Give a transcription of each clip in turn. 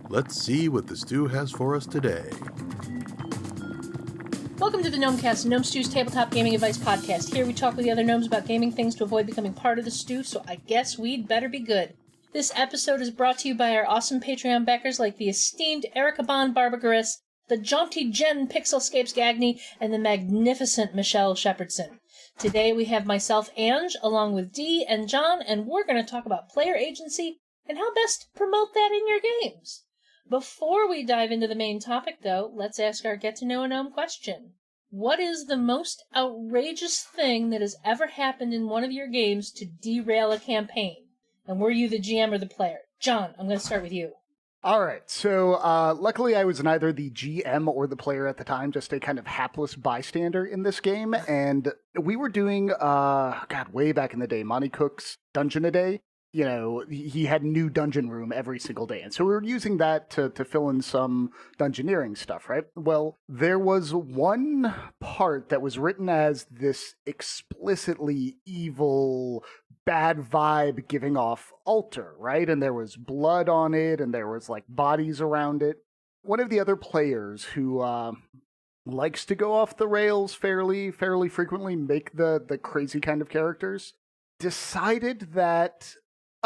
Let's see what the stew has for us today. Welcome to the Gnomecast, Gnome Stew's tabletop gaming advice podcast. Here we talk with the other gnomes about gaming things to avoid becoming part of the stew, so I guess we'd better be good. This episode is brought to you by our awesome Patreon backers like the esteemed Erica Bond Barbagarus, the jaunty Jen Pixelscapes Gagney, and the magnificent Michelle Shepherdson. Today we have myself, Ange, along with Dee and John, and we're going to talk about player agency and how best to promote that in your games. Before we dive into the main topic, though, let's ask our Get to Know a Gnome question. What is the most outrageous thing that has ever happened in one of your games to derail a campaign? And were you the GM or the player? John, I'm going to start with you. All right, so luckily I was neither the GM or the player at the time, just a kind of hapless bystander in this game, and we were doing, way back in the day, Monty Cook's Dungeon a Day. You know, he had a new dungeon room every single day, and so we were using that to fill in some dungeoneering stuff, right? Well, there was one part that was written as this explicitly evil, bad vibe giving off altar, right? And there was blood on it, and there was like bodies around it. One of the other players who likes to go off the rails fairly frequently, make the crazy kind of characters, decided that,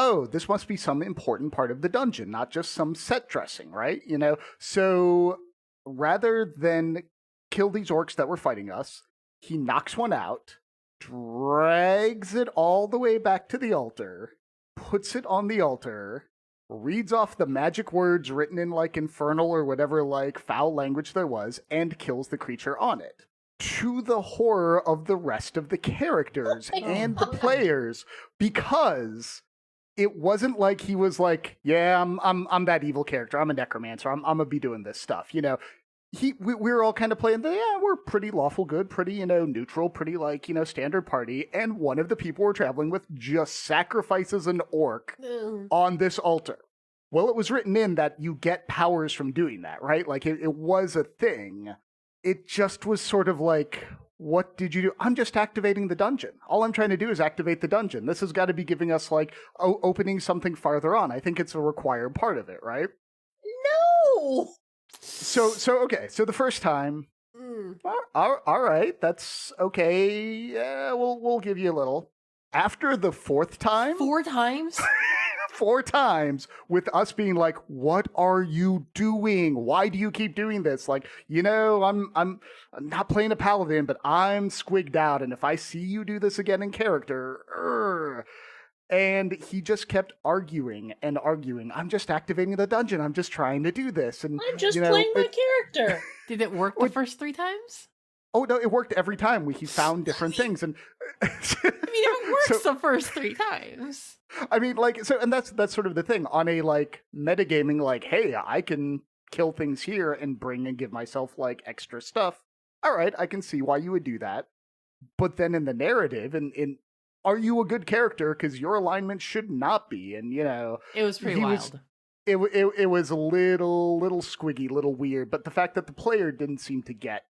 oh, this must be some important part of the dungeon, not just some set dressing, right? You know, so rather than kill these orcs that were fighting us, he knocks one out, drags it all the way back to the altar, puts it on the altar, reads off the magic words written in like infernal or whatever like foul language there was, and kills the creature on it. To the horror of the rest of the characters and the players, because it wasn't like he was like, yeah, I'm that evil character. I'm a necromancer. I'm gonna be doing this stuff. You know, we were all kind of playing we're pretty lawful good, pretty, neutral, pretty like, standard party. And one of the people we're traveling with just sacrifices an orc on this altar. Well, it was written in that you get powers from doing that, right? Like it was a thing. It just was sort of like, what did you do? I'm just activating the dungeon. All I'm trying to do is activate the dungeon. This has got to be giving us, like, opening something farther on. I think it's a required part of it, right? No! So okay. So the first time, all right, that's okay. Yeah, we'll give you a little. After the fourth time, 4 times? 4 times, with us being like, what are you doing? Why do you keep doing this? Like, I'm not playing a paladin, but I'm squigged out, and if I see you do this again in character, and he just kept arguing and arguing. I'm just activating the dungeon. I'm just trying to do this. And I'm just playing my character. Did it work the first 3 times? Oh, no, it worked every time. He found different things. And I mean, it works the first 3 times. I mean, like, so, and that's sort of the thing. On a, like, metagaming, like, hey, I can kill things here and bring and give myself, like, extra stuff. All right, I can see why you would do that. But then in the narrative, in are you a good character? Because your alignment should not be. And, It was pretty wild. It was a little squiggy, little weird. But the fact that the player didn't seem to get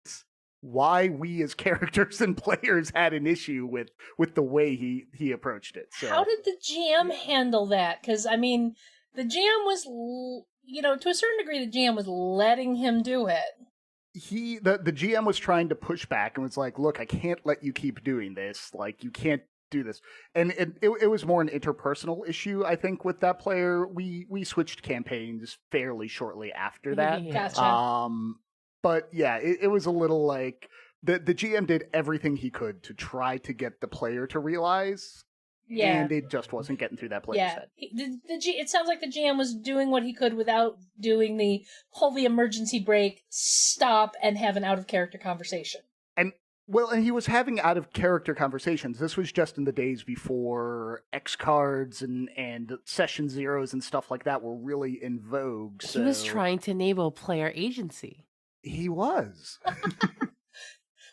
why we as characters and players had an issue with the way he approached it. So. How did the GM handle that? Because, I mean, the GM was, to a certain degree, the GM was letting him do it. The GM was trying to push back and was like, look, I can't let you keep doing this. Like, you can't do this. And it was more an interpersonal issue, I think, with that player. We switched campaigns fairly shortly after that. Gotcha. But yeah, it was a little like the GM did everything he could to try to get the player to realize, and it just wasn't getting through that player's head. It sounds like the GM was doing what he could without doing the pull the emergency brake, stop, and have an out-of-character conversation. And he was having out-of-character conversations. This was just in the days before X cards and session zeros and stuff like that were really in vogue. So. He was trying to enable player agency. He was.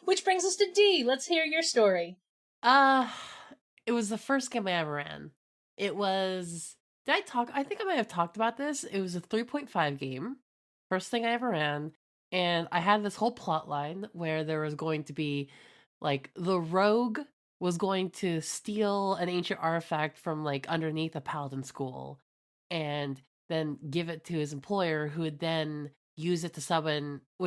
Which brings us to D. Let's hear your story. It was the first game I ever ran. It was... I think I might have talked about this. It was a 3.5 game. First thing I ever ran. And I had this whole plot line where there was going to be, like, the rogue was going to steal an ancient artifact from, like, underneath a paladin school. And then give it to his employer, who would then use it to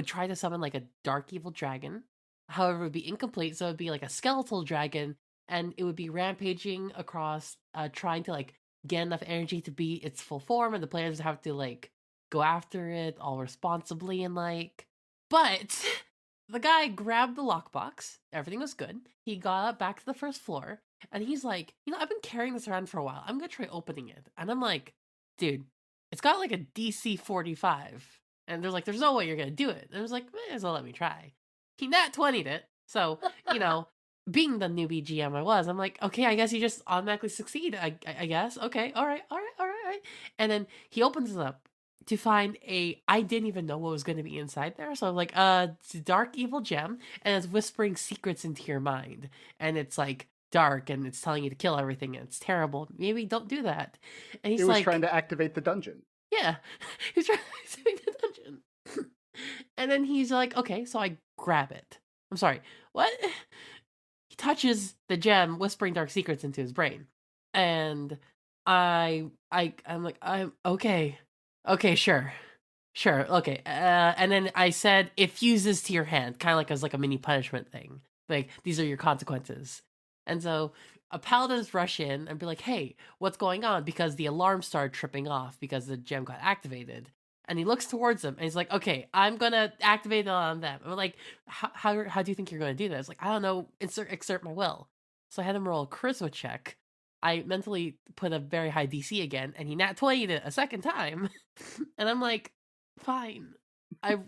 try to summon like a dark evil dragon. However, it would be incomplete, so it would be like a skeletal dragon, and it would be rampaging across, trying to like get enough energy to be its full form, and the players have to like go after it all responsibly and like. But the guy grabbed the lockbox. Everything was good. He got up back to the first floor, and he's like, I've been carrying this around for a while. I'm gonna try opening it. And I'm like, dude, it's got like a DC 45. And they're like, there's no way you're gonna do it. And I was like, may as well let me try. He nat 20'd it. So, being the newbie GM I was, I'm like, okay, I guess you just automatically succeed. I guess. Okay, all right. And then he opens it up to find I didn't even know what was going to be inside there. So I'm like, it's a dark evil gem, and it's whispering secrets into your mind. And it's like dark, and it's telling you to kill everything, and it's terrible. Maybe don't do that. And he's like, trying to activate the dungeon. Yeah, he's trying to activate the dungeon. And then he's like, okay, so I grab it. I'm sorry, what? He touches the gem, whispering dark secrets into his brain. And I'm like, I'm okay. Okay, sure, okay. And then I said, it fuses to your hand, kind of like as like a mini punishment thing. Like, these are your consequences. And so paladins rush in and be like, hey, what's going on? Because the alarm started tripping off because the gem got activated. And he looks towards them and he's like, okay, I'm going to activate it on them. I'm like, how do you think you're going to do this? Like, I don't know, exert my will. So I had him roll a charisma check. I mentally put a very high DC again, and he nat 20'd it a second time. And I'm like, fine. I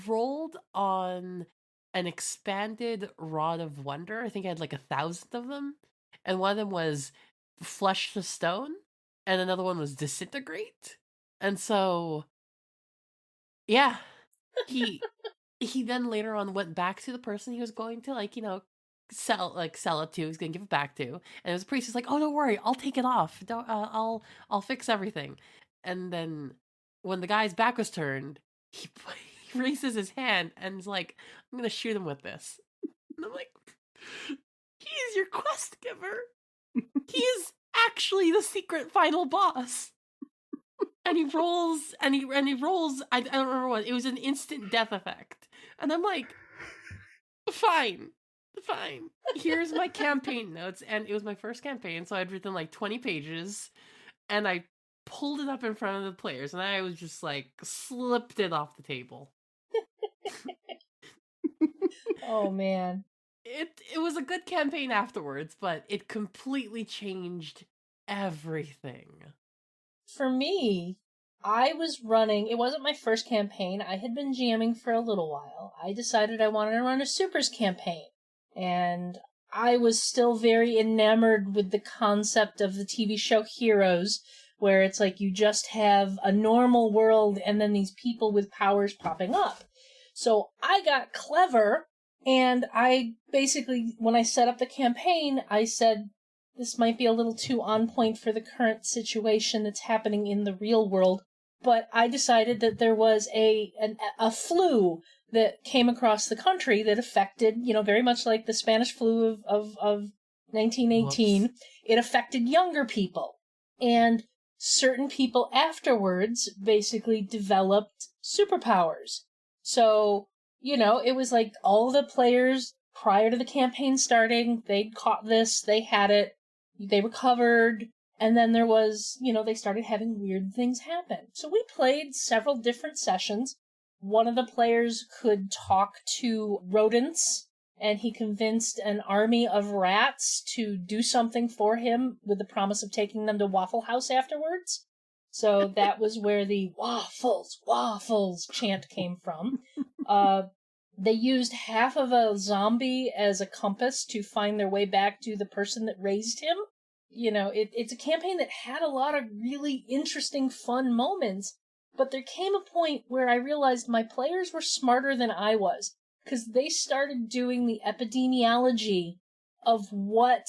rolled on an expanded Rod of Wonder. I think I had like 1,000 of them. And one of them was Flesh to Stone, and another one was Disintegrate. And so, yeah, he then later on went back to the person he was going to, like, sell it to. He's gonna give it back to, and his priest is like, "Oh, don't worry, I'll take it off. Don't, I'll fix everything." And then when the guy's back was turned, he he raises his hand and is like, "I'm gonna shoot him with this." And I'm like, "He is your quest giver. He is actually the secret final boss." And he rolls, and he rolls. I don't remember what it was. An instant death effect, and I'm like, fine. Here's my campaign notes, and it was my first campaign, so I'd written like 20 pages, and I pulled it up in front of the players, and I was just like slipped it off the table. Oh man. It was a good campaign afterwards, but it completely changed everything. For me, I was running, it wasn't my first campaign. I had been GMing for a little while. I decided I wanted to run a Supers campaign. And I was still very enamored with the concept of the TV show Heroes, where it's like you just have a normal world and then these people with powers popping up. So I got clever, and I basically, when I set up the campaign, I said, this might be a little too on point for the current situation that's happening in the real world, but I decided that there was a flu that came across the country that affected, very much like the Spanish flu of 1918. Whoops. It affected younger people. And certain people afterwards basically developed superpowers. So, it was like all the players prior to the campaign starting, they'd caught this, they had it, they recovered, and then there was, they started having weird things happen. So we played several different sessions. One of the players could talk to rodents, and he convinced an army of rats to do something for him with the promise of taking them to Waffle House afterwards. So that was where the waffles chant came from. They used half of a zombie as a compass to find their way back to the person that raised him. It's a campaign that had a lot of really interesting, fun moments, but there came a point where I realized my players were smarter than I was, because they started doing the epidemiology of what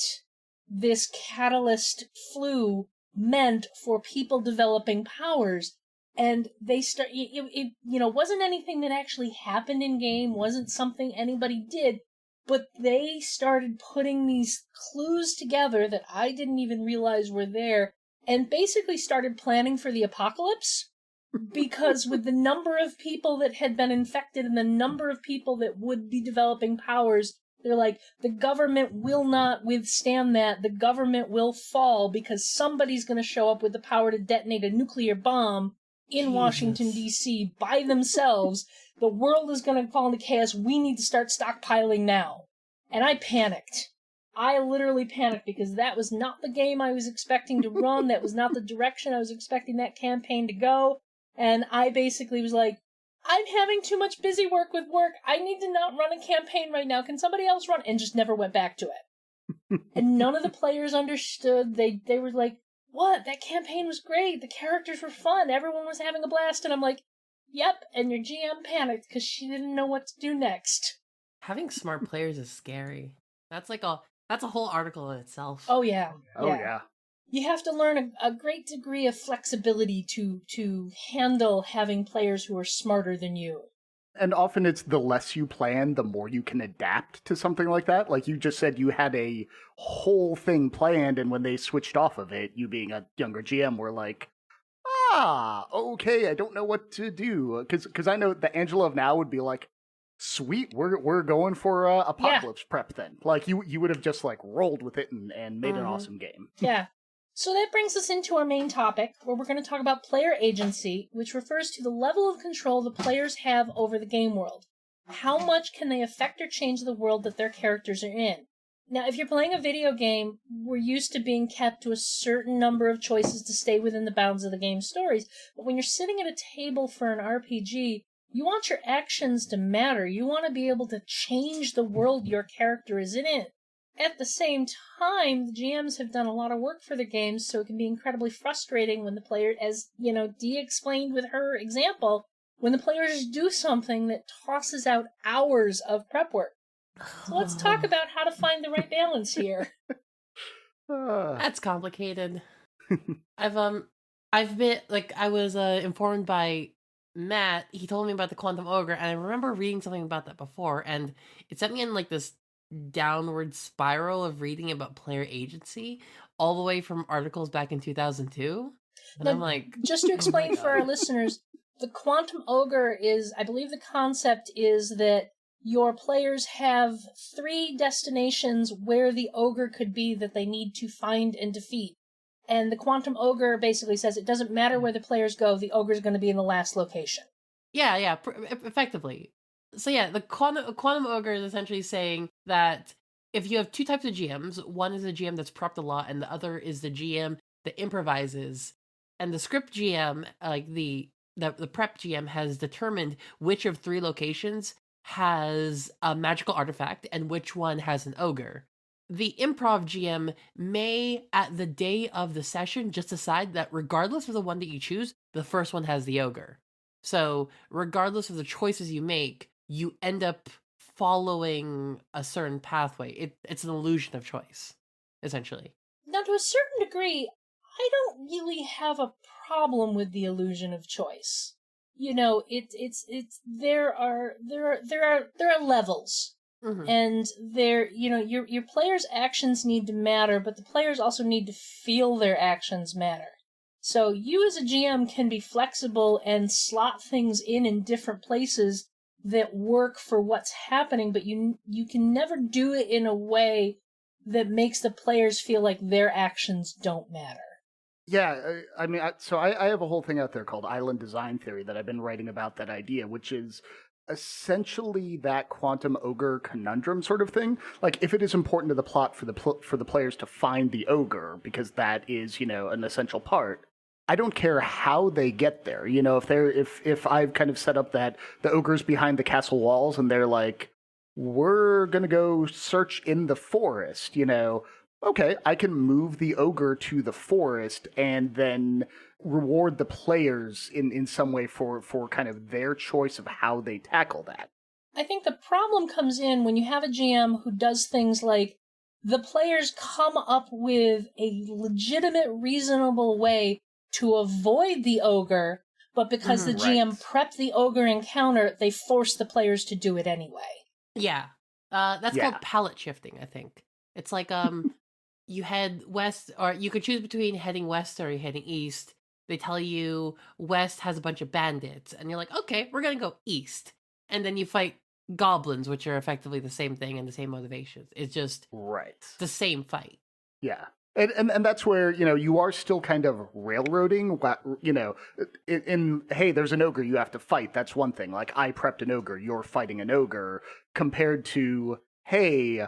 this catalyst flu meant for people developing powers. And they it wasn't anything that actually happened in game, wasn't something anybody did, but they started putting these clues together that I didn't even realize were there, and basically started planning for the apocalypse. Because with the number of people that had been infected and the number of people that would be developing powers, they're like, the government will not withstand that. The government will fall because somebody's going to show up with the power to detonate a nuclear bomb in Washington, D.C. by themselves. The world is going to fall into chaos. We need to start stockpiling now. And I panicked. I literally panicked because that was not the game I was expecting to run. That was not the direction I was expecting that campaign to go. And I basically was like, I'm having too much busy work with work. I need to not run a campaign right now. Can somebody else run? And just never went back to it. And none of the players understood. They were like, what? That campaign was great. The characters were fun. Everyone was having a blast. And I'm like, yep. And your GM panicked because she didn't know what to do next. Having smart players is scary. That's a whole article in itself. Oh, yeah. Oh, yeah. You have to learn a great degree of flexibility to handle having players who are smarter than you. And often it's the less you plan, the more you can adapt to something like that. Like you just said, you had a whole thing planned, and when they switched off of it, you being a younger GM were like, okay, I don't know what to do. Because I know the Angela of now would be like, sweet, we're going for apocalypse prep then. Like you would have just like rolled with it and made an awesome game. Yeah. So that brings us into our main topic, where we're going to talk about player agency, which refers to the level of control the players have over the game world. How much can they affect or change the world that their characters are in? Now, if you're playing a video game, we're used to being kept to a certain number of choices to stay within the bounds of the game's stories. But when you're sitting at a table for an RPG, you want your actions to matter. You want to be able to change the world your character is in. At the same time, the GMs have done a lot of work for the games, so it can be incredibly frustrating when the player, as, Dee explained with her example, when the players do something that tosses out hours of prep work. So let's talk about how to find the right balance here. That's complicated. I've been, I was informed by Matt. He told me about the Quantum Ogre, and I remember reading something about that before, and it sent me in this downward spiral of reading about player agency all the way from articles back in 2002. And now, I'm like, just to explain for our listeners, the Quantum Ogre is, I believe the concept is that your players have 3 destinations where the ogre could be that they need to find and defeat. And the Quantum Ogre basically says it doesn't matter where the players go, the ogre's going to be in the last location. Yeah, effectively. So yeah, the Quantum Ogre is essentially saying that if you have 2 types of GMs, one is a GM that's prepped a lot, and the other is the GM that improvises. And the script GM, the prep GM, has determined which of 3 locations has a magical artifact and which one has an ogre. The improv GM may, at the day of the session, just decide that regardless of the one that you choose, the first one has the ogre. So regardless of the choices you make, you end up following a certain pathway. It's an illusion of choice, essentially. Now, to a certain degree, I don't really have a problem with the illusion of choice. There are levels. Mm-hmm. And your players' actions need to matter, but the players also need to feel their actions matter. So you as a GM can be flexible and slot things in different places that work for what's happening, but you can never do it in a way that makes the players feel like their actions don't matter. Yeah, I have a whole thing out there called Island Design Theory that I've been writing about that idea, which is essentially that Quantum Ogre conundrum sort of thing. Like, if it is important to the plot for the players to find the ogre, because that is, an essential part, I don't care how they get there. If I've kind of set up that the ogre's behind the castle walls and they're like, we're gonna go search in the forest, okay, I can move the ogre to the forest and then reward the players in some way for kind of their choice of how they tackle that. I think the problem comes in when you have a GM who does things like the players come up with a legitimate, reasonable way to avoid the ogre, but because the GM prepped the ogre encounter, they force the players to do it anyway. Yeah. That's called palette shifting, I think. It's like, you head west, or you could choose between heading west or heading east. They tell you west has a bunch of bandits, and you're like, okay, we're gonna go east. And then you fight goblins, which are effectively the same thing and the same motivations. It's just Right. the same fight. Yeah. And that's where, you are still kind of railroading, hey, there's an ogre you have to fight. That's one thing. Like, I prepped an ogre, you're fighting an ogre, compared to, hey,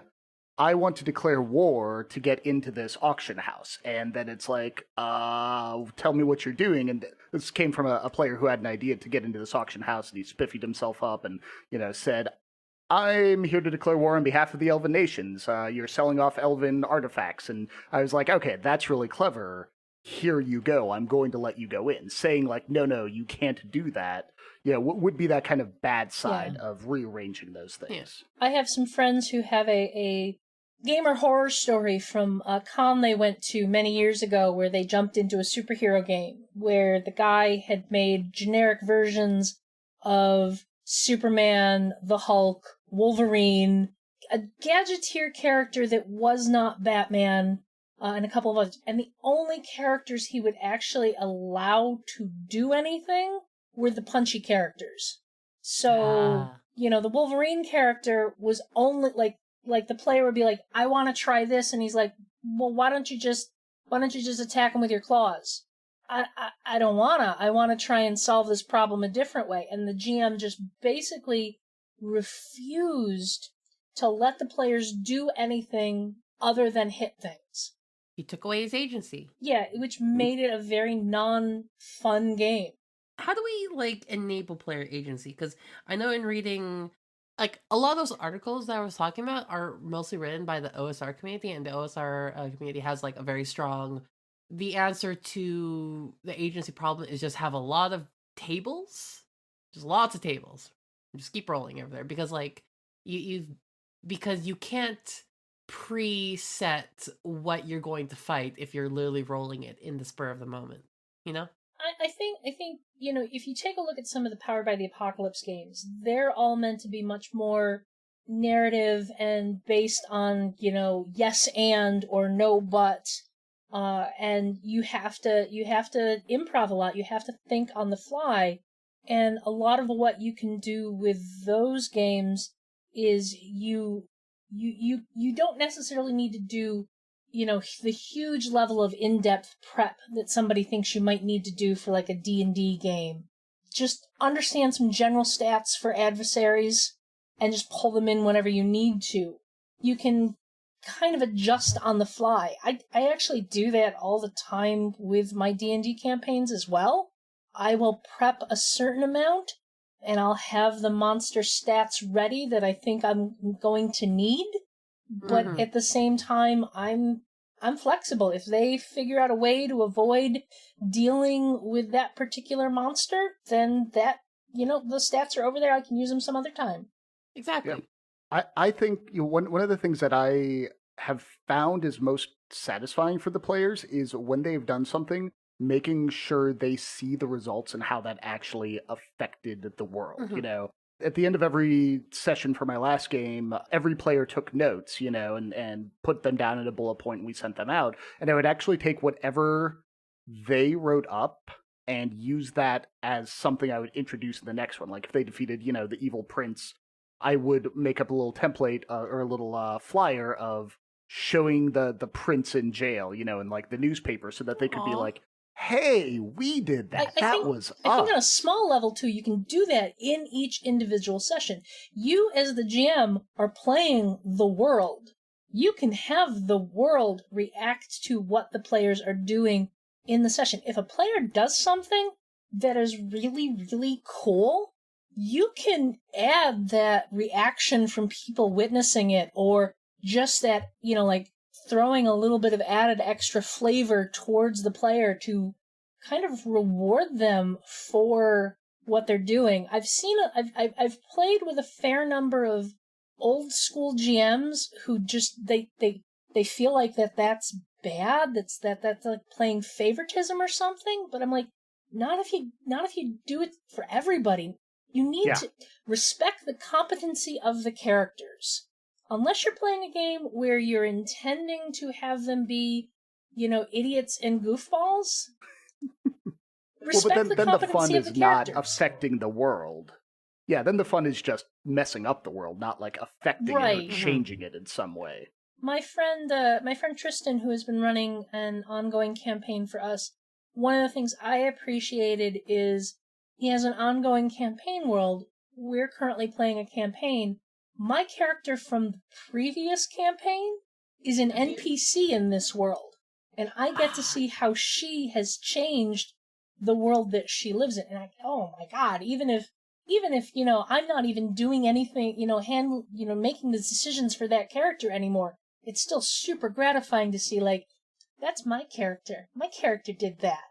I want to declare war to get into this auction house. And then it's like, tell me what you're doing. And this came from a player who had an idea to get into this auction house, and he spiffied himself up and, said, I'm here to declare war on behalf of the Elven nations. You're selling off Elven artifacts. And I was like, okay, that's really clever. Here you go. I'm going to let you go in. Saying like, no, you can't do that. Would be that kind of bad side of rearranging those things. I have some friends who have a gamer horror story from a con they went to many years ago where they jumped into a superhero game where the guy had made generic versions of Superman, the Hulk, Wolverine, a Gadgeteer character that was not Batman, and a couple of others. And the only characters he would actually allow to do anything were the punchy characters. So, the Wolverine character was only, like the player would be like, I want to try this, and he's like, well, why don't you just attack him with your claws? I don't wanna. I want to try and solve this problem a different way. And the GM just basically refused to let the players do anything other than hit things. He took away his agency. Yeah, which made it a very non-fun game. How do we, enable player agency? Because I know in reading, a lot of those articles that I was talking about are mostly written by the OSR community, and the OSR community has, a very strong... The answer to the agency problem is just have a lot of tables. Just lots of tables. Just keep rolling over there. Because, because you can't preset what you're going to fight if you're literally rolling it in the spur of the moment. I think if you take a look at some of the Powered by the Apocalypse games, they're all meant to be much more narrative and based on, yes and or no but. And you have to improv a lot. You have to think on the fly. And a lot of what you can do with those games is you don't necessarily need to do, the huge level of in-depth prep that somebody thinks you might need to do for a D&D game. Just understand some general stats for adversaries and just pull them in whenever you need to. You can kind of adjust on the fly. I actually do that all the time with my D&D campaigns as well. I will prep a certain amount, and I'll have the monster stats ready that I think I'm going to need. But at the same time, I'm flexible. If they figure out a way to avoid dealing with that particular monster, then that, the stats are over there. I can use them some other time. Exactly. Yeah. I think one of the things that I have found is most satisfying for the players is when they've done something, making sure they see the results and how that actually affected the world. At the end of every session for my last game, every player took notes, and put them down in a bullet point, and we sent them out. And I would actually take whatever they wrote up and use that as something I would introduce in the next one. Like if they defeated, the evil prince, I would make up a little template or a little flyer of showing the prince in jail, in the newspaper, so that they could be like, hey, we did that. That was us. I think on a small level, too, you can do that in each individual session. You, as the GM, are playing the world. You can have the world react to what the players are doing in the session. If a player does something that is really, really cool, you can add that reaction from people witnessing it, or just that, throwing a little bit of added extra flavor towards the player to kind of reward them for what they're doing. I've played with a fair number of old school GMs who just, they feel like that's bad, that's like playing favoritism or something, but I'm like, not if you do it for everybody. You need to respect the competency of the characters. unless you're playing a game where you're intending to have them be, idiots and goofballs, respect well, but then the fun competency of is the not characters. affecting the world. Yeah, then the fun is just messing up the world, not like affecting it Right. or changing it in some way. My friend Tristan, who has been running an ongoing campaign for us, one of the things I appreciated is he has an ongoing campaign world. We're currently playing a campaign. My character from the previous campaign is an NPC in this world, and I get to see how she has changed the world that she lives in. And oh my God, even if I'm not even doing anything, making the decisions for that character anymore, it's still super gratifying to see, like, that's my character. My character did that.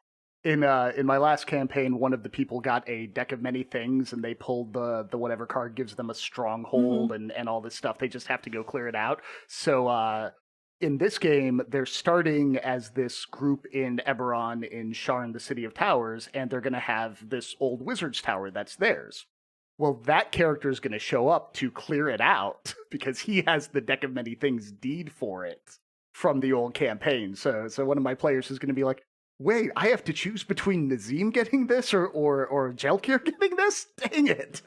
In my last campaign, one of the people got a deck of many things, and they pulled the whatever card gives them a stronghold and all this stuff. They just have to go clear it out. So in this game, they're starting as this group in Eberron in Sharn, the City of Towers, and they're going to have this old wizard's tower that's theirs. Well, that character is going to show up to clear it out because he has the deck of many things deed for it from the old campaign. So one of my players is going to be like, wait, I have to choose between Nazim getting this or Jelkir getting this? Dang it.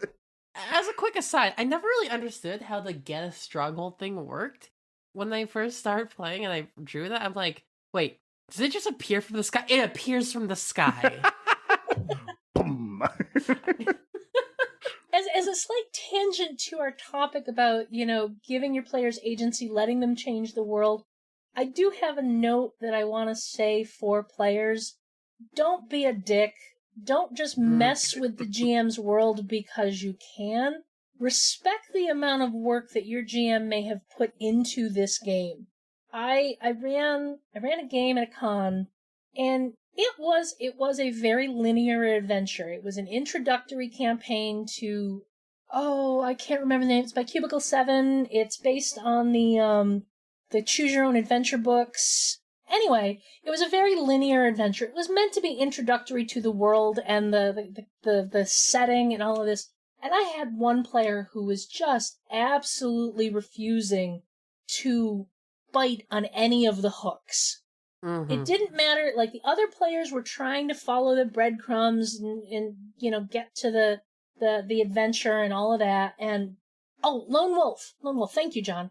As a quick aside, I never really understood how the get a stronghold thing worked. When I first started playing and I drew that, I'm like, wait, does it just appear from the sky? It appears from the sky. Boom. As a slight tangent to our topic about, giving your players agency, letting them change the world, I do have a note that I want to say for players. Don't be a dick. Don't just mess with the GM's world because you can. Respect the amount of work that your GM may have put into this game. I ran a game at a con, and it was a very linear adventure. It was an introductory campaign to, I can't remember the name. It's by Cubicle 7. It's based on the Choose Your Own Adventure books. Anyway, it was a very linear adventure. It was meant to be introductory to the world and the setting and all of this. And I had one player who was just absolutely refusing to bite on any of the hooks. Mm-hmm. It didn't matter. Like, the other players were trying to follow the breadcrumbs and get to the adventure and all of that. And Lone Wolf. Thank you, John.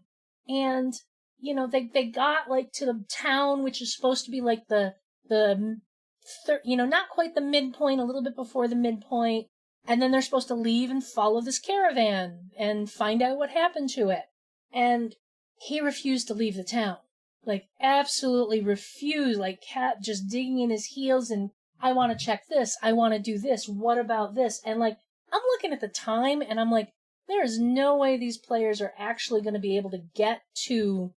And they got like to the town, which is supposed to be like the not quite the midpoint, a little bit before the midpoint. And then they're supposed to leave and follow this caravan and find out what happened to it. And he refused to leave the town. Like, absolutely refused, like, kept just digging in his heels and, I want to check this, I want to do this, what about this? And, like, I'm looking at the time and I'm like, there is no way these players are actually going to be able to get to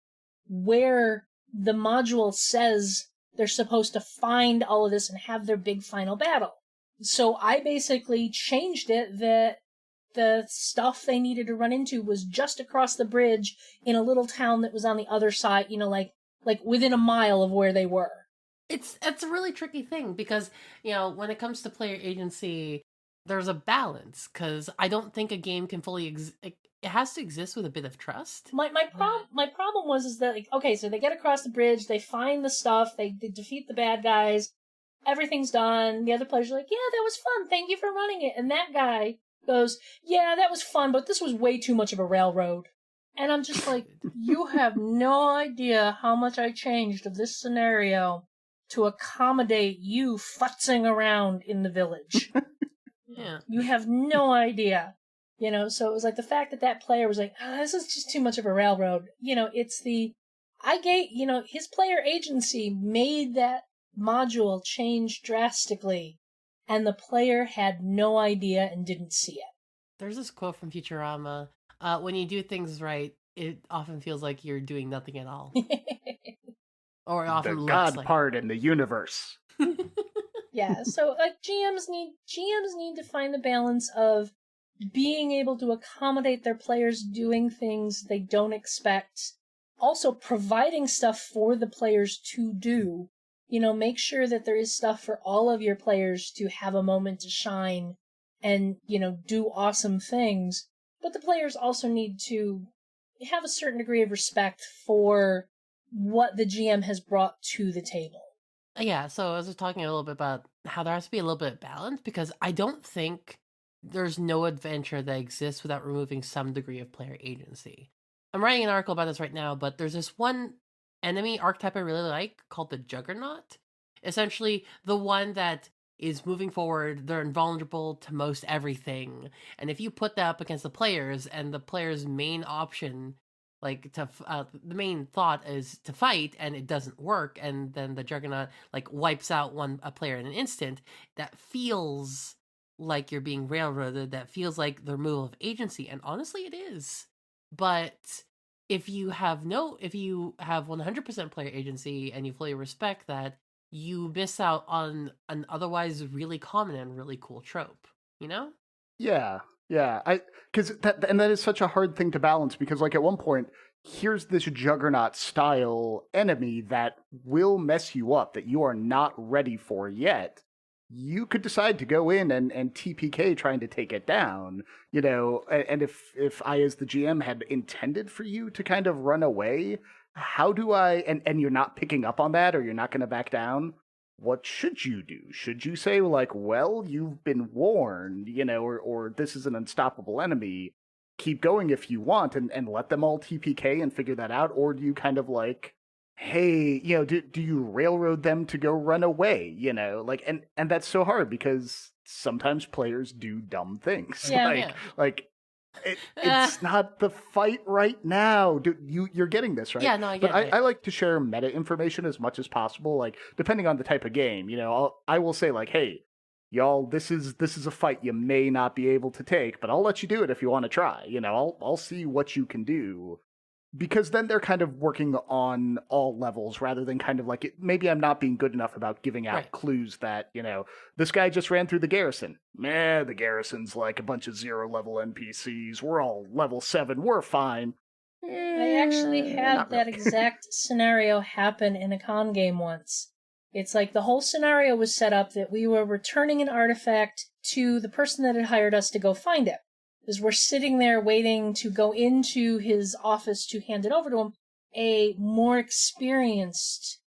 where the module says they're supposed to find all of this and have their big final battle. So I basically changed it that the stuff they needed to run into was just across the bridge in a little town that was on the other side, like within a mile of where they were. It's a really tricky thing because, when it comes to player agency, there's a balance because I don't think a game can fully it has to exist with a bit of trust. My problem was that, like, okay, so they get across the bridge, they find the stuff, they defeat the bad guys, everything's done. The other players are like, yeah, that was fun, thank you for running it. And that guy goes, yeah, that was fun, but this was way too much of a railroad. And I'm just like, you have no idea how much I changed of this scenario to accommodate you futzing around in the village. Yeah. You have no idea. So it was like the fact that player was like, this is just too much of a railroad. It's his player agency made that module change drastically, and the player had no idea and didn't see it. There's this quote from Futurama, when you do things right, it often feels like you're doing nothing at all. Or it often the looks God like part in the universe. Yeah, so like GMs need to find the balance of being able to accommodate their players doing things they don't expect, also providing stuff for the players to do. Make sure that there is stuff for all of your players to have a moment to shine and, do awesome things. But the players also need to have a certain degree of respect for what the GM has brought to the table. Yeah, so I was just talking a little bit about how there has to be a little bit of balance, because I don't think there's no adventure that exists without removing some degree of player agency. I'm writing an article about this right now, but there's this one enemy archetype I really like called the Juggernaut. Essentially, the one that is moving forward, they're invulnerable to most everything. And if you put that up against the players, and the player's main option, like the main thought is to fight, and it doesn't work, and then the Juggernaut like wipes out a player in an instant, that feels like you're being railroaded, that feels like the removal of agency, and honestly it is. But if you have 100% player agency and you fully respect that, you miss out on an otherwise really common and really cool trope, you know? Yeah, yeah. Because that is such a hard thing to balance, because like at one point, here's this juggernaut style enemy that will mess you up, that you are not ready for yet. You could decide to go in and TPK trying to take it down, and if I, as the GM, had intended for you to kind of run away, how do I, and you're not picking up on that, or you're not going to back down, what should you do? Should you say, like, well, you've been warned, or this is an unstoppable enemy, keep going if you want, and let them all TPK and figure that out? Or do you kind of like, hey, do you railroad them to go run away, like, and that's so hard, because sometimes players do dumb things. Yeah. like, Yeah. like, it's not the fight right now. You're getting this, right? Yeah, no, I get But it. I like to share meta information as much as possible. Like, depending on the type of game, I will say, like, hey, y'all, this is a fight you may not be able to take, but I'll let you do it if you want to try. I'll see what you can do. Because then they're kind of working on all levels, rather than kind of like, maybe I'm not being good enough about giving out Right. clues that, this guy just ran through the garrison. The garrison's like a bunch of 0-level NPCs. We're all level 7. We're fine. I actually had Not that really. exact scenario happen in a con game once. It's like the whole scenario was set up that we were returning an artifact to the person that had hired us to go find it. As we're sitting there waiting to go into his office to hand it over to him, a more experienced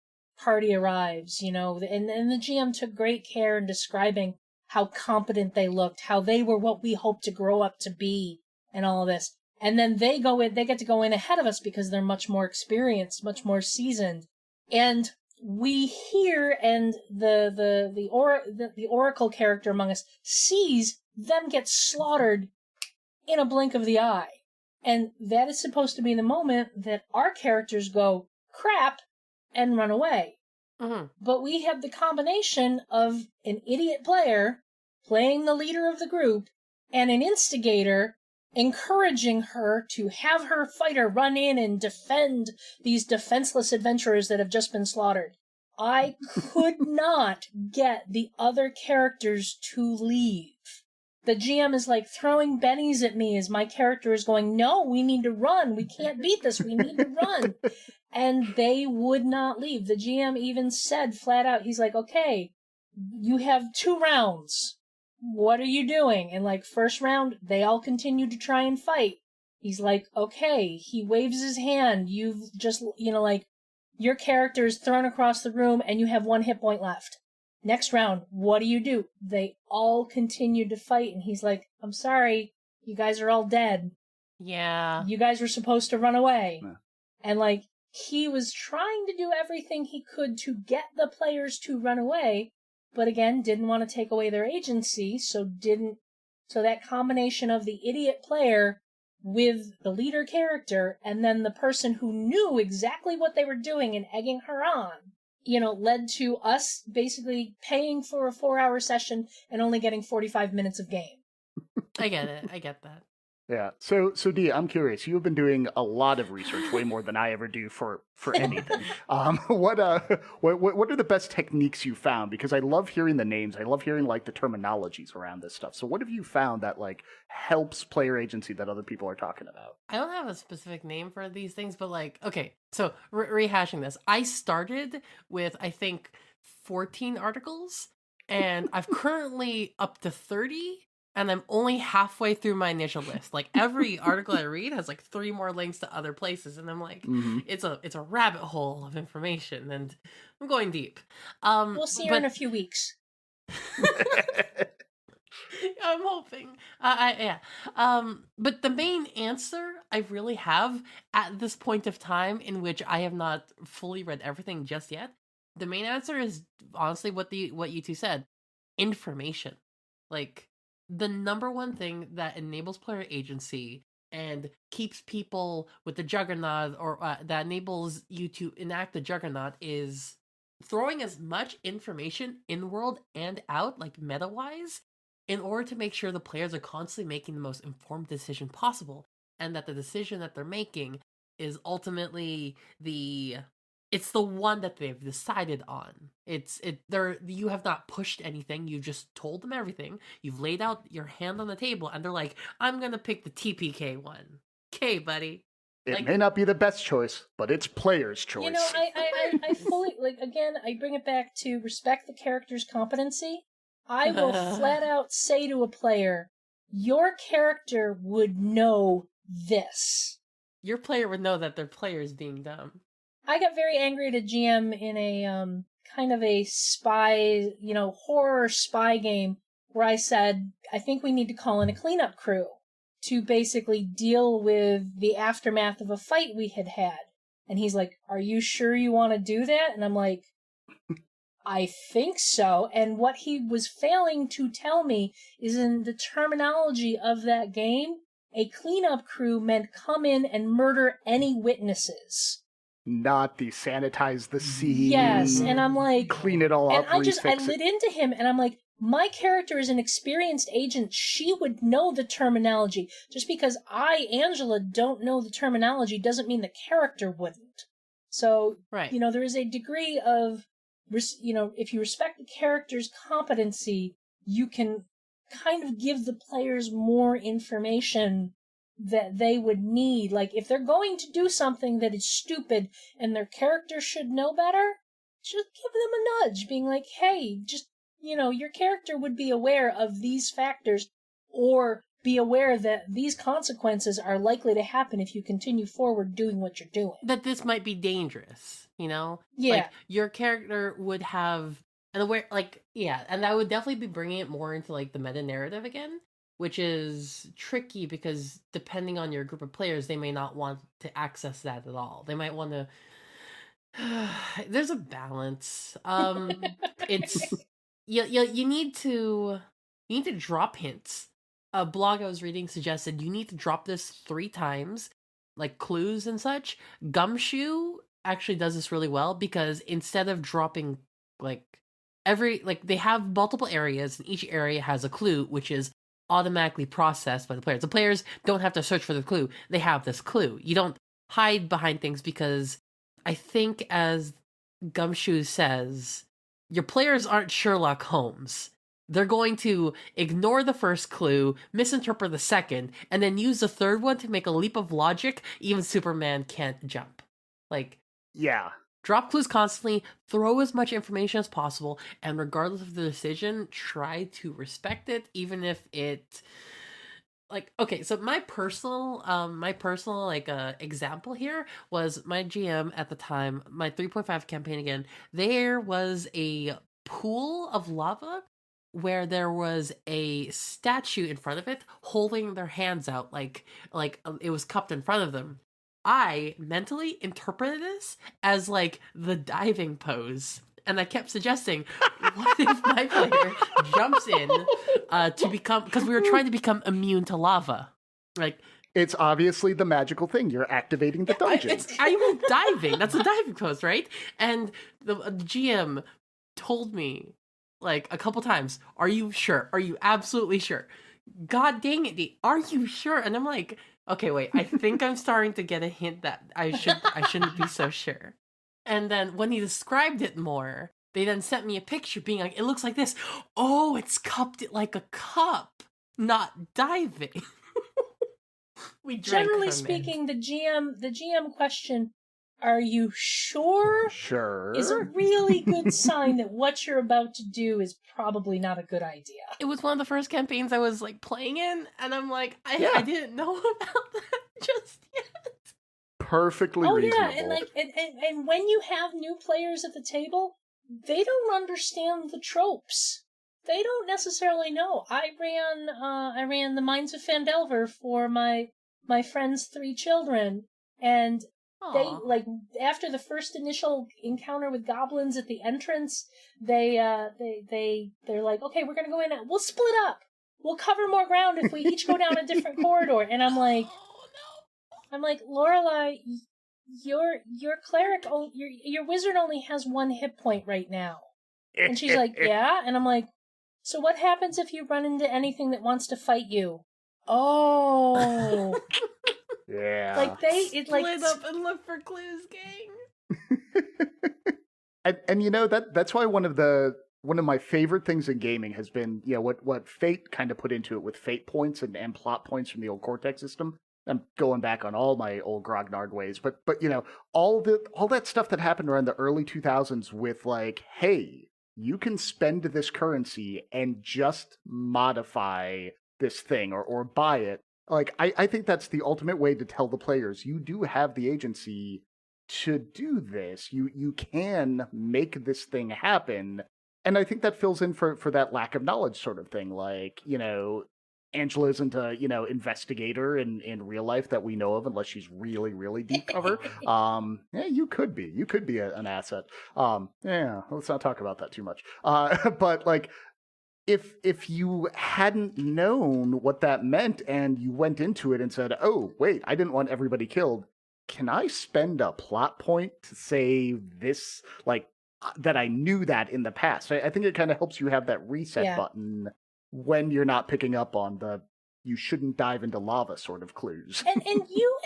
party arrives, and the GM took great care in describing how competent they looked, how they were what we hoped to grow up to be, and all of this. And then they get to go in ahead of us because they're much more experienced, much more seasoned. And we hear, and the oracle character among us sees them get slaughtered in a blink of the eye. And that is supposed to be the moment that our characters go, crap, and run away. Mm-hmm. But we have the combination of an idiot player playing the leader of the group and an instigator encouraging her to have her fighter run in and defend these defenseless adventurers that have just been slaughtered. I could not get the other characters to leave. The GM is like throwing bennies at me as my character is going, no, we need to run. We can't beat this. We need to run. And they would not leave. The GM even said flat out, he's like, okay, you have 2 rounds. What are you doing? And like, first round, they all continue to try and fight. He's like, okay. He waves his hand. You've just, like, your character is thrown across the room and you have 1 hit point left. Next round, what do? They all continued to fight, and he's like, I'm sorry, you guys are all dead. Yeah. You guys were supposed to run away. Yeah. And like, he was trying to do everything he could to get the players to run away, but again, didn't want to take away their agency, so that combination of the idiot player with the leader character, and then the person who knew exactly what they were doing and egging her on, led to us basically paying for a 4-hour session and only getting 45 minutes of game. I get it. I get that. Yeah. So Dee, I'm curious. You've been doing a lot of research, way more than I ever do for anything. What are the best techniques you found? Because I love hearing the names. I love hearing like the terminologies around this stuff. So what have you found that like helps player agency that other people are talking about? I don't have a specific name for these things, but like, okay, so rehashing this, I started with, I think, 14 articles, and I've currently up to 30. and I'm only halfway through my initial list. Like every article I read has like 3 more links to other places, and I'm like, it's a rabbit hole of information, and I'm going deep. We'll see her in a few weeks. I'm hoping. Yeah. But the main answer I really have at this point of time, in which I have not fully read everything just yet, the main answer is honestly what you two said: information. Like the number one thing that enables player agency and keeps people with the juggernaut, or that enables you to enact the juggernaut, is throwing as much information in world and out, like meta wise, in order to make sure the players are constantly making the most informed decision possible, and that the decision that they're making is ultimately it's the one that they've decided on. You have not pushed anything, you've just told them everything, you've laid out your hand on the table, and they're like, I'm gonna pick the TPK one. Okay, buddy. It may not be the best choice, but it's player's choice. You know, I fully, like, again, I bring it back to respect the character's competency. I will flat out say to a player, your character would know this. Your player would know that their player is being dumb. I got very angry at a GM in a kind of a spy, horror spy game where I said, I think we need to call in a cleanup crew to basically deal with the aftermath of a fight we had had. And he's like, are you sure you want to do that? And I'm like, I think so. And what he was failing to tell me is, in the terminology of that game, a cleanup crew meant come in and murder any witnesses. Not desanitize the scene. Yes, and I'm like, clean it all up. And I lit into him, and I'm like, my character is an experienced agent. She would know the terminology. Just because I, Angela, don't know the terminology doesn't mean the character wouldn't. So, right. There is a degree of, if you respect the character's competency, you can kind of give the players more information that they would need. Like, if they're going to do something that is stupid and their character should know better, just give them a nudge, being like, hey, just, your character would be aware of these factors, or be aware that these consequences are likely to happen if you continue forward doing what you're doing. That this might be dangerous, Yeah. Like, your character would have an aware, and that would definitely be bringing it more into, like, the meta narrative again, which is tricky because depending on your group of players, they may not want to access that at all. They might want to... There's a balance. It's... You need to drop hints. A blog I was reading suggested you need to drop this 3 times, like clues and such. Gumshoe actually does this really well, because instead of dropping, they have multiple areas, and each area has a clue, which is automatically processed by the players. The players don't have to search for the clue. They have this clue. You don't hide behind things, because I think, as Gumshoe says, your players aren't Sherlock Holmes. They're going to ignore the first clue, misinterpret the second, and then use the third one to make a leap of logic even Superman can't jump. Yeah. Drop clues constantly, throw as much information as possible, and regardless of the decision, try to respect it, even if it... okay, so my personal example here was my GM at the time, my 3.5 campaign again. There was a pool of lava where there was a statue in front of it holding their hands out like it was cupped in front of them. I mentally interpreted this as the diving pose. And I kept suggesting, what if my player jumps in to become... Because we were trying to become immune to lava. It's obviously the magical thing. You're activating the dungeon. I'm diving. That's a diving pose, right? And the GM told me, a couple times, are you sure? Are you absolutely sure? God dang it, are you sure? And I'm like, okay, wait, I think I'm starting to get a hint that I shouldn't be so sure. And then when he described it more, they then sent me a picture being like, it looks like this. Oh, it's cupped it like a cup, not diving. Generally speaking, the GM question are you sure? Sure. Is a really good sign that what you're about to do is probably not a good idea. It was one of the first campaigns I was like playing in, and I'm like, I didn't know about that just yet. Perfectly Oh reasonable. yeah, and like and when you have new players at the table, they don't understand the tropes. They don't necessarily know. I ran the Mines of Phandelver for my friend's 3 children, and they Aw. like after the first initial encounter with goblins at the entrance, they're like, okay, we're gonna go in. We'll split up. We'll cover more ground if we each go down a different corridor. And I'm like, Lorelai, your cleric, your wizard only has 1 hit point right now. And she's like, yeah. And I'm like, so what happens if you run into anything that wants to fight you? Oh. Yeah. Like Split up and look for clues, gang. and you know that's why one of my favorite things in gaming has been, you know, what Fate kind of put into it with fate points and plot points from the old Cortex system. I'm going back on all my old grognard ways, but you know, all that stuff that happened around the early 2000s with like, hey, you can spend this currency and just modify this thing or buy it. Like, I think that's the ultimate way to tell the players you do have the agency to do this. You can make this thing happen. And I think that fills in for that lack of knowledge sort of thing. Like, you know, Angela isn't a, you know, investigator in real life that we know of unless she's really, really deep cover. Yeah, you could be an asset. Yeah, let's not talk about that too much. But like, if you hadn't known what that meant and you went into it and said, oh, wait, I didn't want everybody killed, can I spend a plot point to say this, like, that I knew that in the past? I think it kind of helps you have that reset button when you're not picking up on the you shouldn't dive into lava sort of clues. And you,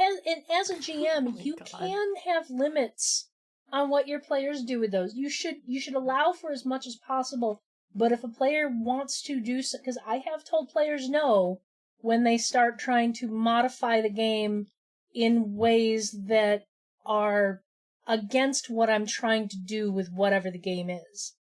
as a GM, you can have limits on what your players do with those. You should allow for as much as possible. But if a player wants to do so, because I have told players no when they start trying to modify the game in ways that are against what I'm trying to do with whatever the game is.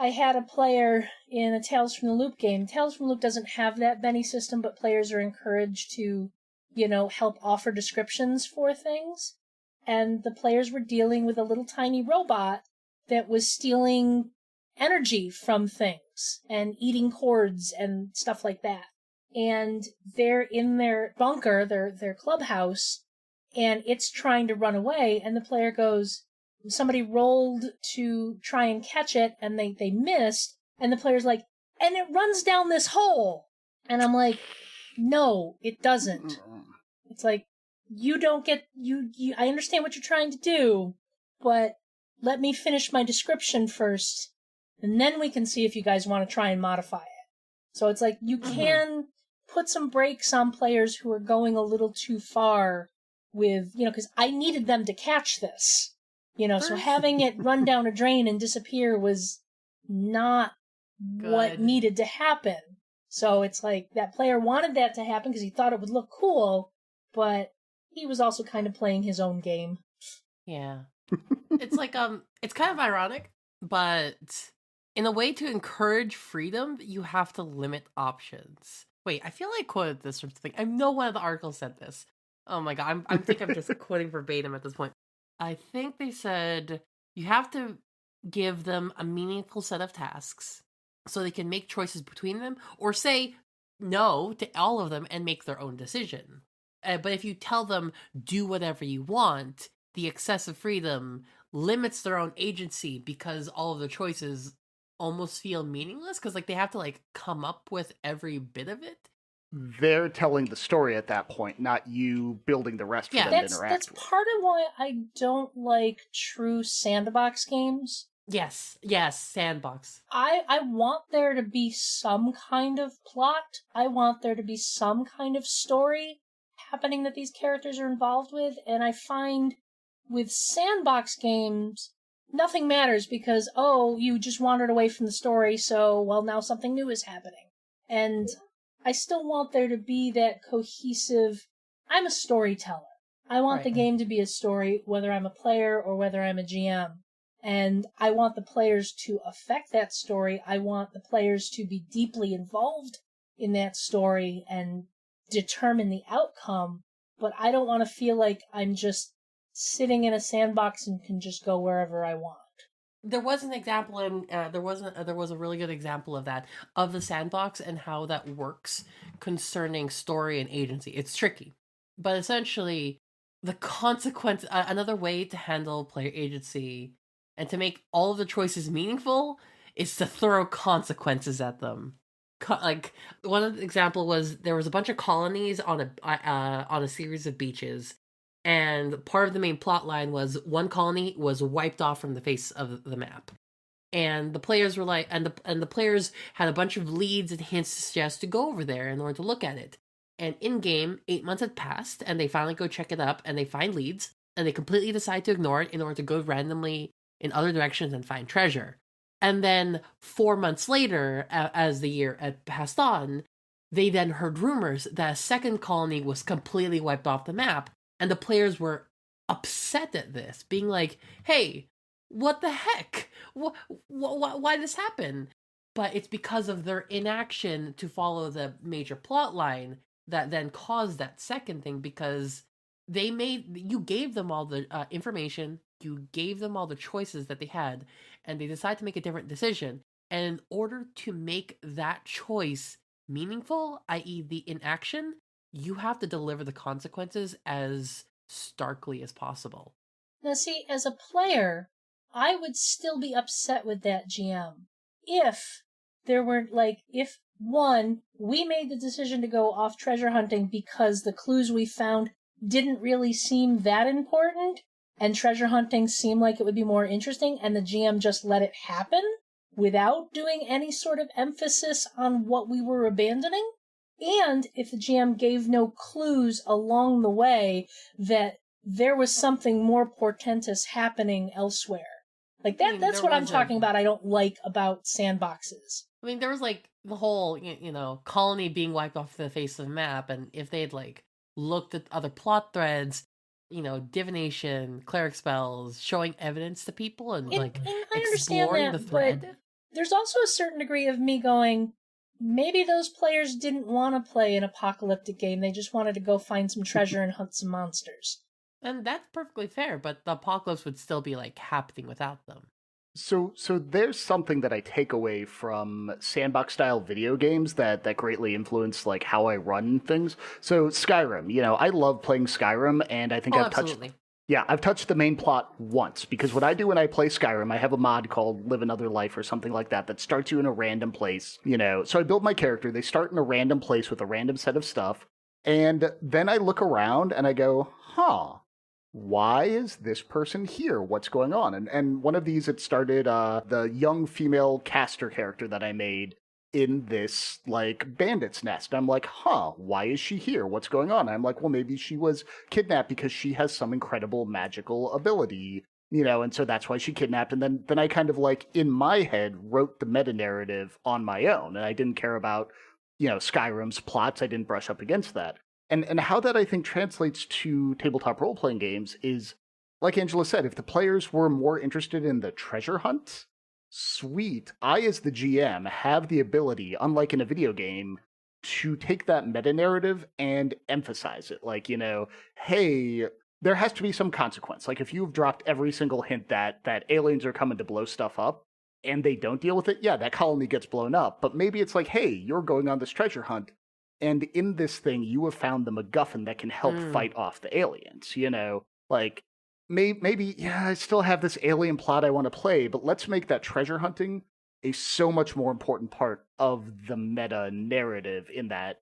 I had a player in a Tales from the Loop game. Tales from the Loop doesn't have that Benny system, but players are encouraged to, you know, help offer descriptions for things. And the players were dealing with a little tiny robot that was stealing energy from things and eating cords and stuff like that. And they're in their bunker, their clubhouse, and it's trying to run away, and the player goes, somebody rolled to try and catch it, and they missed, and the player's like, and it runs down this hole. And I'm like, no, it doesn't. It's like, you don't get, you I understand what you're trying to do, but let me finish my description first, and then we can see if you guys want to try and modify it. So it's like, you can put some brakes on players who are going a little too far with, you know, because I needed them to catch this. You know, so having it run down a drain and disappear was not what needed to happen. So it's like, that player wanted that to happen because he thought it would look cool, but he was also kind of playing his own game. Yeah. It's like, it's kind of ironic, but in a way to encourage freedom, you have to limit options. Wait, I feel like I quoted this from something. I know one of the articles said this. Oh my god, I think I'm just quoting verbatim at this point. I think they said you have to give them a meaningful set of tasks so they can make choices between them, or say no to all of them and make their own decision. But if you tell them, do whatever you want, the excessive freedom limits their own agency because all of the choices almost feel meaningless because like they have to like come up with every bit of it. They're telling the story at that point, not you building the rest for them to interact that's with. part of why I don't like true sandbox games. Yes, sandbox. I want there to be some kind of plot. I want there to be some kind of story happening that these characters are involved with, and I find with sandbox games, nothing matters because, oh, you just wandered away from the story, so, well, now something new is happening. And I still want there to be that cohesive, I'm a storyteller. I want the Right. game to be a story, whether I'm a player or whether I'm a GM. And I want the players to affect that story. I want the players to be deeply involved in that story and determine the outcome. But I don't want to feel like I'm just sitting in a sandbox and can just go wherever I want. There was an example, and there was a really good example of that, of the sandbox and how that works concerning story and agency. It's tricky, but essentially, the consequence. Another way to handle player agency and to make all of the choices meaningful is to throw consequences at them. Like one of the example was there was a bunch of colonies on a series of beaches, and part of the main plot line was one colony was wiped off from the face of the map, and the players were like, and the players had a bunch of leads and hints to suggest to go over there in order to look at it. And in game, 8 months had passed, and they finally go check it up, and they find leads, and they completely decide to ignore it in order to go randomly in other directions and find treasure. And then 4 months later, as the year had passed on, they then heard rumors that a second colony was completely wiped off the map, and the players were upset at this, being like, "Hey, what the heck? Why this happen?" But it's because of their inaction to follow the major plot line that then caused that second thing, because you gave them all the information, you gave them all the choices that they had, and they decide to make a different decision. And in order to make that choice meaningful, i.e., the inaction, you have to deliver the consequences as starkly as possible. Now, see, as a player, I would still be upset with that GM if there were, if one, we made the decision to go off treasure hunting because the clues we found didn't really seem that important, and treasure hunting seemed like it would be more interesting, and the GM just let it happen without doing any sort of emphasis on what we were abandoning. And if the GM gave no clues along the way that there was something more portentous happening elsewhere. Like that, that's what I'm talking about I don't like about sandboxes. I mean, there was the whole, colony being wiped off the face of the map, and if they had looked at other plot threads, divination, cleric spells, showing evidence to people, and I understand exploring that, the thread. But there's also a certain degree of me going, maybe those players didn't want to play an apocalyptic game. They just wanted to go find some treasure and hunt some monsters. And that's perfectly fair, but the apocalypse would still be happening without them. So there's something that I take away from sandbox style video games that greatly influence how I run things. So Skyrim, I love playing Skyrim, and I think I've touched the main plot once, because what I do when I play Skyrim, I have a mod called Live Another Life or something like that starts you in a random place, So I build my character, they start in a random place with a random set of stuff, and then I look around and I go, why is this person here? What's going on? And one of these, it started the young female caster character that I made in this bandit's nest. I'm like, why is she here? What's going on? I'm like, well, maybe she was kidnapped because she has some incredible magical ability, and so that's why she kidnapped. And then I kind of in my head wrote the meta narrative on my own, and I didn't care about Skyrim's plots. I didn't brush up against that. And how that, I think, translates to tabletop role-playing games is, like Angela said, if the players were more interested in the treasure hunt, sweet. I, as the GM, have the ability, unlike in a video game, to take that meta-narrative and emphasize it. Hey, there has to be some consequence. If you've dropped every single hint that aliens are coming to blow stuff up, and they don't deal with it, yeah, that colony gets blown up. But maybe it's hey, you're going on this treasure hunt, and in this thing, you have found the MacGuffin that can help fight off the aliens, Maybe, yeah, I still have this alien plot I want to play, but let's make that treasure hunting a so much more important part of the meta narrative in that,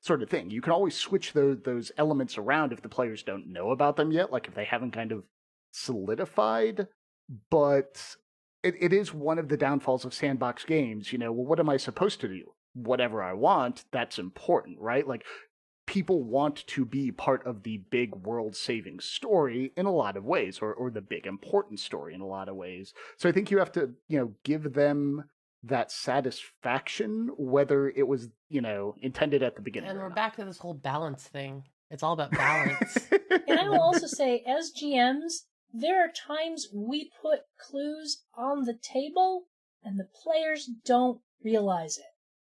sort of thing. You can always switch those elements around if the players don't know about them yet, if they haven't kind of solidified, but it is one of the downfalls of sandbox games. Well, what am I supposed to do? Whatever I want, that's important, right? People want to be part of the big world-saving story in a lot of ways, or the big important story in a lot of ways. So I think you have to, give them that satisfaction, whether it was, intended at the beginning. And we're back to this whole balance thing. It's all about balance. And I will also say, as GMs, there are times we put clues on the table and the players don't realize it.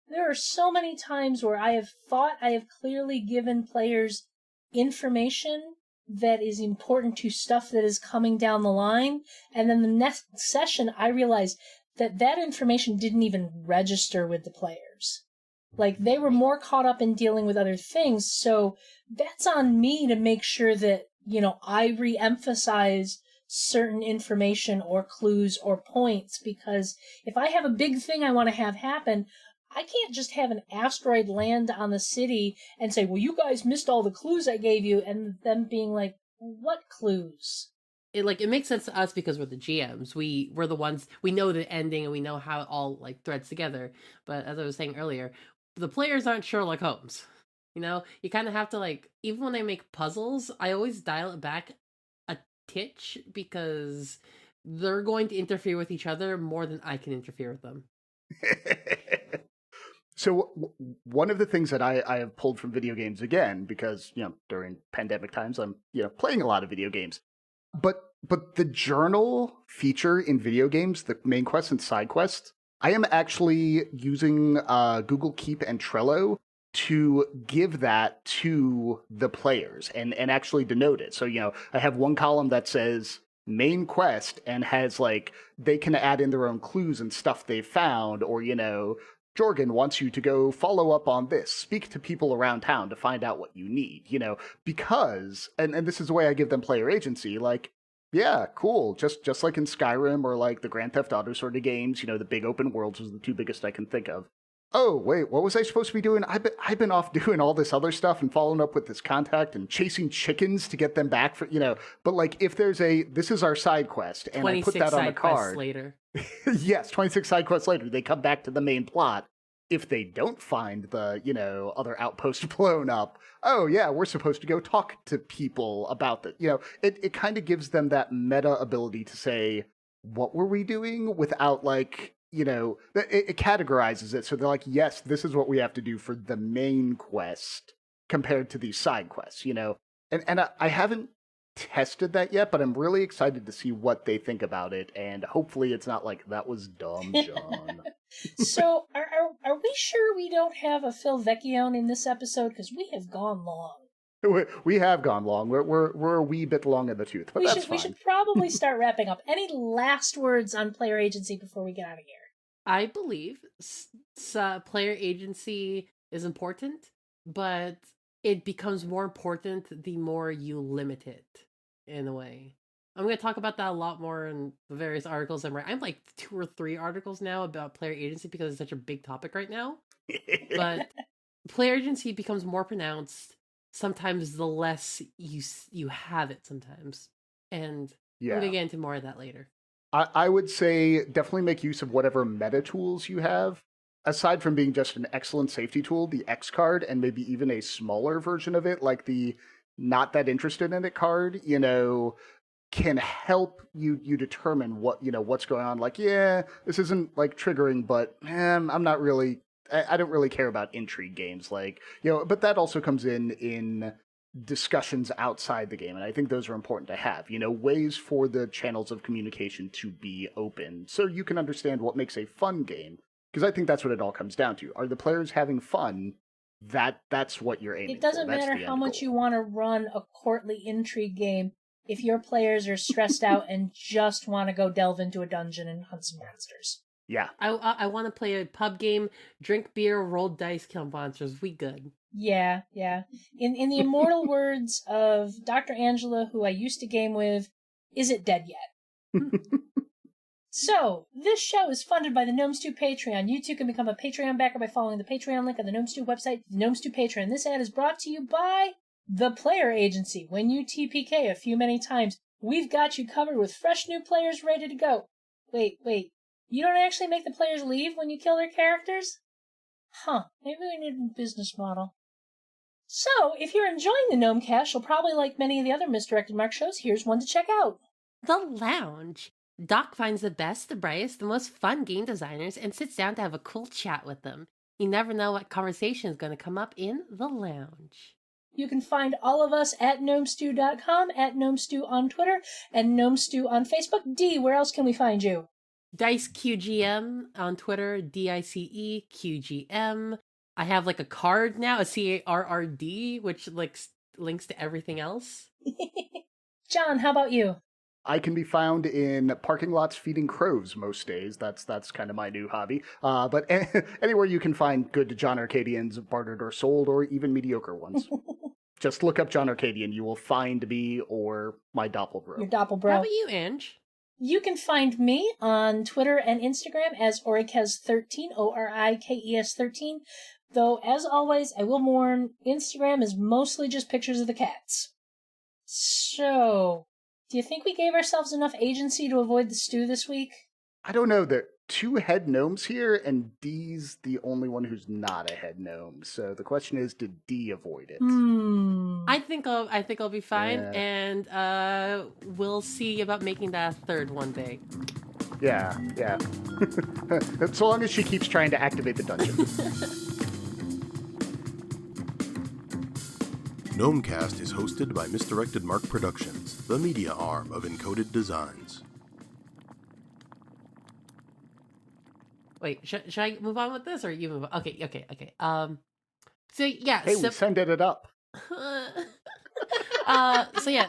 There are so many times where I have thought I have clearly given players information that is important to stuff that is coming down the line, and then the next session I realized that that information didn't even register with the players. Like, they were more caught up in dealing with other things, so that's on me to make sure that, I re-emphasize certain information or clues or points, because if I have a big thing I want to have happen, I can't just have an asteroid land on the city and say, well, you guys missed all the clues I gave you, and them being like, what clues? It makes sense to us because we're the GMs. We're the ones, we know the ending and we know how it all threads together. But as I was saying earlier, the players aren't Sherlock Holmes. You kind of have to even when I make puzzles, I always dial it back a titch because they're going to interfere with each other more than I can interfere with them. So one of the things that I have pulled from video games again, because during pandemic times I'm playing a lot of video games, but the journal feature in video games, the main quests and side quests, I am actually using Google Keep and Trello to give that to the players and actually denote it. So I have one column that says main quest and has they can add in their own clues and stuff they've found, or Jorgen wants you to go follow up on this. Speak to people around town to find out what you need, because, and this is the way I give them player agency, yeah, cool. Just like in Skyrim or the Grand Theft Auto sort of games, the big open worlds was the two biggest I can think of. Oh, wait, what was I supposed to be doing? I've been off doing all this other stuff and following up with this contact and chasing chickens to get them back for, but if there's this is our side quest and I put that on a card. 26 side quests later. Yes, 26 side quests later, they come back to the main plot. If they don't find the, other outpost blown up, oh yeah, we're supposed to go talk to people about that. It kind of gives them that meta ability to say, what were we doing without it categorizes it. So they're like, yes, this is what we have to do for the main quest compared to these side quests, and I haven't tested that yet, but I'm really excited to see what they think about it, and hopefully it's not like, that was dumb, John. So, are we sure we don't have a Phil Vecchione in this episode? Because we have gone long. We have gone long. We're a wee bit long in the tooth, but that's fine. We should probably start wrapping up. Any last words on player agency before we get out of here? I believe player agency is important, but it becomes more important the more you limit it, in a way. I'm going to talk about that a lot more in the various articles I'm writing. I'm 2 or 3 articles now about player agency because it's such a big topic right now. But player agency becomes more pronounced sometimes the less you have it sometimes. And yeah. I'm going to get into more of that later. I would say definitely make use of whatever meta tools you have. Aside from being just an excellent safety tool, the X card, and maybe even a smaller version of it, like the not that interested in it card, can help you determine what's going on. This isn't triggering, but I'm not really, I don't really care about intrigue games, but that also comes in discussions outside the game, and I think those are important to have, ways for the channels of communication to be open so you can understand what makes a fun game, because I think that's what it all comes down to. Are the players having fun? That's what you're aiming for. It doesn't matter how much you want to run a courtly intrigue game if your players are stressed out and just want to go delve into a dungeon and hunt some monsters. Yeah. I want to play a pub game, drink beer, roll dice, kill monsters. We good. Yeah. In the immortal words of Dr. Angela, who I used to game with, is it dead yet? So, this show is funded by the Gnomes 2 Patreon. You too can become a Patreon backer by following the Patreon link on the Gnomes 2 website, the Gnomes 2 Patreon. This ad is brought to you by the Player Agency. When you TPK a few many times, we've got you covered with fresh new players ready to go. Wait. You don't actually make the players leave when you kill their characters? Huh, maybe we need a business model. So, if you're enjoying the Gnomecast, you'll probably like many of the other Misdirected Mark shows. Here's one to check out. The Lounge. Doc finds the best, the brightest, the most fun game designers and sits down to have a cool chat with them. You never know what conversation is going to come up in the lounge. You can find all of us at gnomestew.com, at gnomestew on Twitter, and gnomestew on Facebook. D, where else can we find you? DiceQGM on Twitter, DiceQGM. I have like a card now, a CARRD, which links to everything else. John, how about you? I can be found in parking lots feeding crows most days. That's kind of my new hobby. But anywhere you can find good John Arcadians bartered or sold, or even mediocre ones. Just look up John Arcadian. You will find me or my doppelbro. Your doppelbro. How about you, Ange? You can find me on Twitter and Instagram as Orikes13, Orikes 13. Though, as always, I will warn, Instagram is mostly just pictures of the cats. So, do you think we gave ourselves enough agency to avoid the stew this week? I don't know. There are 2 head gnomes here, and D's the only one who's not a head gnome. So the question is, did D avoid it? I think I'll be fine, Yeah. and we'll see about making that a third one day. Yeah. So long as she keeps trying to activate the dungeon. Gnomecast is hosted by Misdirected Mark Productions, the media arm of Encoded Designs. Wait, should I move on with this, or you move on? Okay. So yeah, Hey, we sended it up. so yeah,